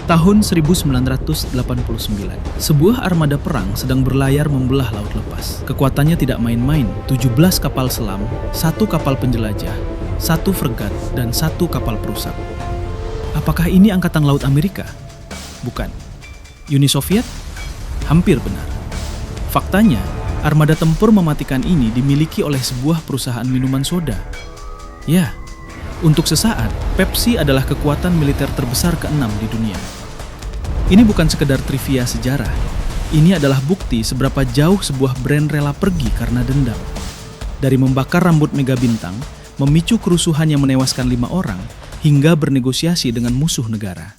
Tahun 1989, sebuah armada perang sedang berlayar membelah laut lepas. Kekuatannya tidak main-main, 17 kapal selam, 1 kapal penjelajah, 1 fregat, dan 1 kapal perusak. Apakah ini Angkatan Laut Amerika? Bukan. Uni Soviet? Hampir benar. Faktanya, armada tempur mematikan ini dimiliki oleh sebuah perusahaan minuman soda. Ya, untuk sesaat, Pepsi adalah kekuatan militer terbesar ke-6 di dunia. Ini bukan sekedar trivia sejarah. Ini adalah bukti seberapa jauh sebuah brand rela pergi karena dendam. Dari membakar rambut mega bintang, memicu kerusuhan yang menewaskan 5 orang, hingga bernegosiasi dengan musuh negara.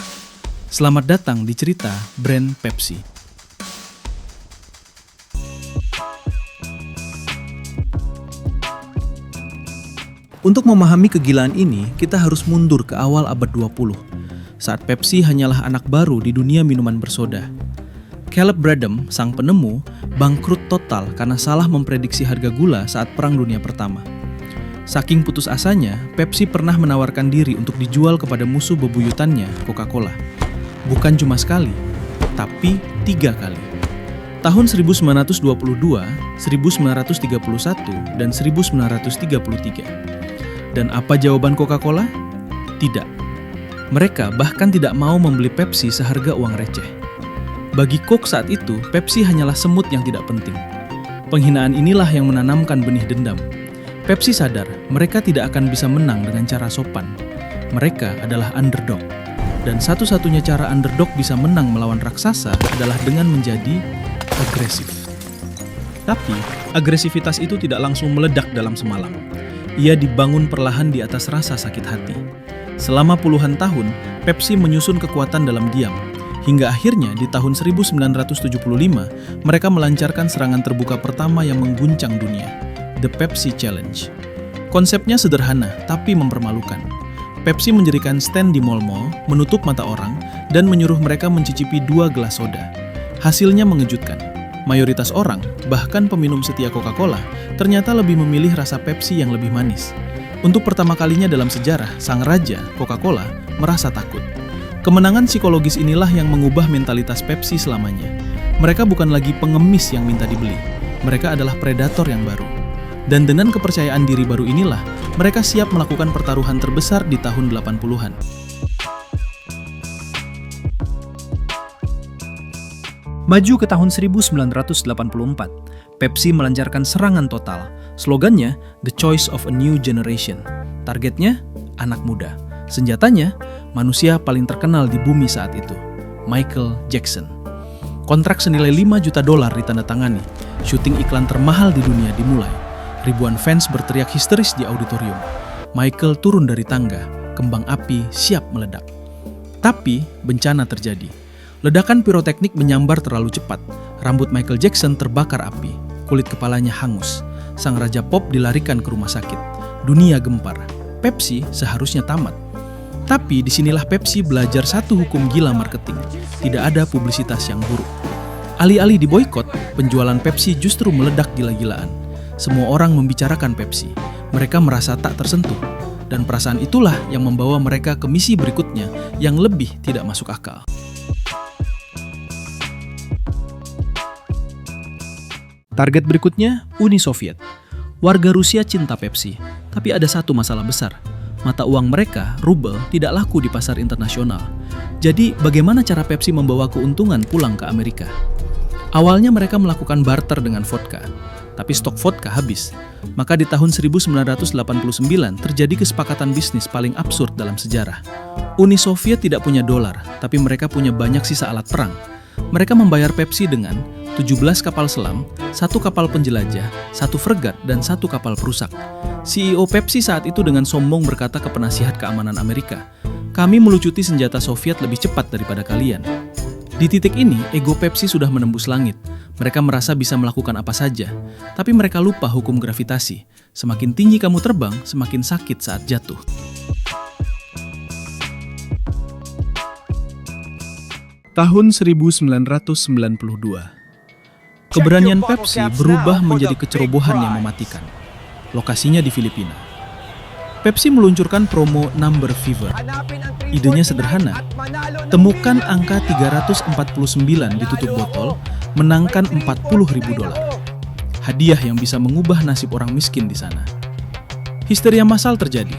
Selamat datang di cerita brand Pepsi. Untuk memahami kegilaan ini, kita harus mundur ke awal abad 20, saat Pepsi hanyalah anak baru di dunia minuman bersoda. Caleb Bradham, sang penemu, bangkrut total karena salah memprediksi harga gula saat Perang Dunia Pertama. Saking putus asanya, Pepsi pernah menawarkan diri untuk dijual kepada musuh bebuyutannya, Coca-Cola. Bukan cuma sekali, tapi 3 kali. Tahun 1922, 1931, dan 1933. Dan apa jawaban Coca-Cola? Tidak. Mereka bahkan tidak mau membeli Pepsi seharga uang receh. Bagi Coke saat itu, Pepsi hanyalah semut yang tidak penting. Penghinaan inilah yang menanamkan benih dendam. Pepsi sadar mereka tidak akan bisa menang dengan cara sopan. Mereka adalah underdog. Dan satu-satunya cara underdog bisa menang melawan raksasa adalah dengan menjadi agresif. Tapi, agresivitas itu tidak langsung meledak dalam semalam. Ia dibangun perlahan di atas rasa sakit hati. Selama puluhan tahun, Pepsi menyusun kekuatan dalam diam. Hingga akhirnya di tahun 1975, mereka melancarkan serangan terbuka pertama yang mengguncang dunia, The Pepsi Challenge. Konsepnya sederhana, tapi mempermalukan. Pepsi mendirikan stand di mal-mal, menutup mata orang, dan menyuruh mereka mencicipi 2 gelas soda. Hasilnya mengejutkan. Mayoritas orang, bahkan peminum setia Coca-Cola, ternyata lebih memilih rasa Pepsi yang lebih manis. Untuk pertama kalinya dalam sejarah, sang raja, Coca-Cola, merasa takut. Kemenangan psikologis inilah yang mengubah mentalitas Pepsi selamanya. Mereka bukan lagi pengemis yang minta dibeli. Mereka adalah predator yang baru. Dan dengan kepercayaan diri baru inilah, mereka siap melakukan pertaruhan terbesar di tahun 80-an. Maju ke tahun 1984, Pepsi melancarkan serangan total. Slogannya, The Choice of a New Generation. Targetnya, anak muda. Senjatanya, manusia paling terkenal di bumi saat itu, Michael Jackson. Kontrak senilai $5 juta ditandatangani. Syuting iklan termahal di dunia dimulai. Ribuan fans berteriak histeris di auditorium. Michael turun dari tangga, kembang api siap meledak. Tapi, bencana terjadi. Ledakan piroteknik menyambar terlalu cepat. Rambut Michael Jackson terbakar api. Kulit kepalanya hangus. Sang raja pop dilarikan ke rumah sakit. Dunia gempar. Pepsi seharusnya tamat. Tapi disinilah Pepsi belajar satu hukum gila marketing. Tidak ada publisitas yang buruk. Alih-alih diboikot, penjualan Pepsi justru meledak gila-gilaan. Semua orang membicarakan Pepsi. Mereka merasa tak tersentuh. Dan perasaan itulah yang membawa mereka ke misi berikutnya yang lebih tidak masuk akal. Target berikutnya, Uni Soviet. Warga Rusia cinta Pepsi, tapi ada satu masalah besar. Mata uang mereka, rubel, tidak laku di pasar internasional. Jadi, bagaimana cara Pepsi membawa keuntungan pulang ke Amerika? Awalnya mereka melakukan barter dengan vodka, tapi stok vodka habis. Maka di tahun 1989 terjadi kesepakatan bisnis paling absurd dalam sejarah. Uni Soviet tidak punya dolar, tapi mereka punya banyak sisa alat perang. Mereka membayar Pepsi dengan 17 kapal selam, 1 kapal penjelajah, 1 fregat, dan 1 kapal perusak. CEO Pepsi saat itu dengan sombong berkata ke penasihat keamanan Amerika, "Kami melucuti senjata Soviet lebih cepat daripada kalian." Di titik ini, ego Pepsi sudah menembus langit. Mereka merasa bisa melakukan apa saja, tapi mereka lupa hukum gravitasi. Semakin tinggi kamu terbang, semakin sakit saat jatuh. Tahun 1992. Keberanian Pepsi berubah menjadi kecerobohan yang mematikan. Lokasinya di Filipina. Pepsi meluncurkan promo Number Fever. Idenya sederhana. Temukan angka 349 di tutup botol, menangkan $40.000. Hadiah yang bisa mengubah nasib orang miskin di sana. Histeria massal terjadi.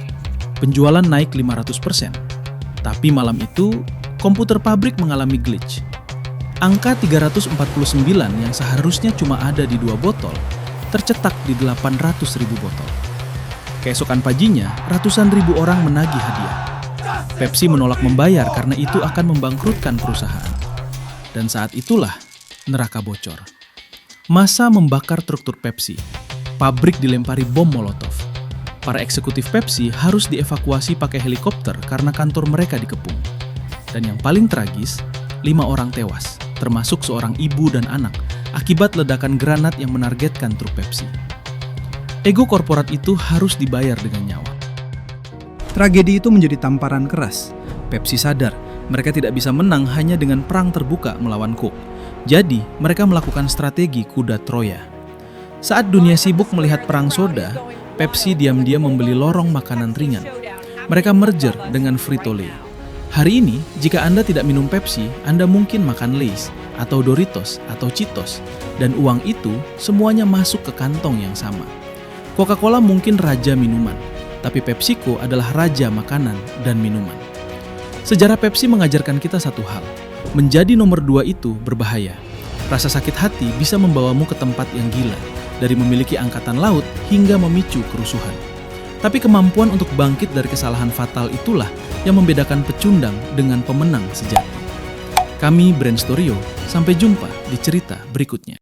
Penjualan naik 500%. Tapi malam itu, komputer pabrik mengalami glitch. Angka 349 yang seharusnya cuma ada di 2 botol, tercetak di 800.000 botol. Keesokan paginya, ratusan ribu orang menagih hadiah. Pepsi menolak membayar karena itu akan membangkrutkan perusahaan. Dan saat itulah neraka bocor. Massa membakar truk-truk Pepsi. Pabrik dilempari bom Molotov. Para eksekutif Pepsi harus dievakuasi pakai helikopter karena kantor mereka dikepung. Dan yang paling tragis, 5 orang tewas, termasuk seorang ibu dan anak, akibat ledakan granat yang menargetkan truk Pepsi. Ego korporat itu harus dibayar dengan nyawa. Tragedi itu menjadi tamparan keras. Pepsi sadar, mereka tidak bisa menang hanya dengan perang terbuka melawan Coke. Jadi, mereka melakukan strategi kuda Troya. Saat dunia sibuk melihat perang soda, Pepsi diam-diam membeli lorong makanan ringan. Mereka merger dengan Frito-Lay. Hari ini, jika Anda tidak minum Pepsi, Anda mungkin makan Lay's, atau Doritos, atau Cheetos. Dan uang itu semuanya masuk ke kantong yang sama. Coca-Cola mungkin raja minuman, tapi PepsiCo adalah raja makanan dan minuman. Sejarah Pepsi mengajarkan kita satu hal, menjadi nomor 2 itu berbahaya. Rasa sakit hati bisa membawamu ke tempat yang gila, dari memiliki angkatan laut hingga memicu kerusuhan. Tapi kemampuan untuk bangkit dari kesalahan fatal itulah yang membedakan pecundang dengan pemenang sejati. Kami Brand Storio, sampai jumpa di cerita berikutnya.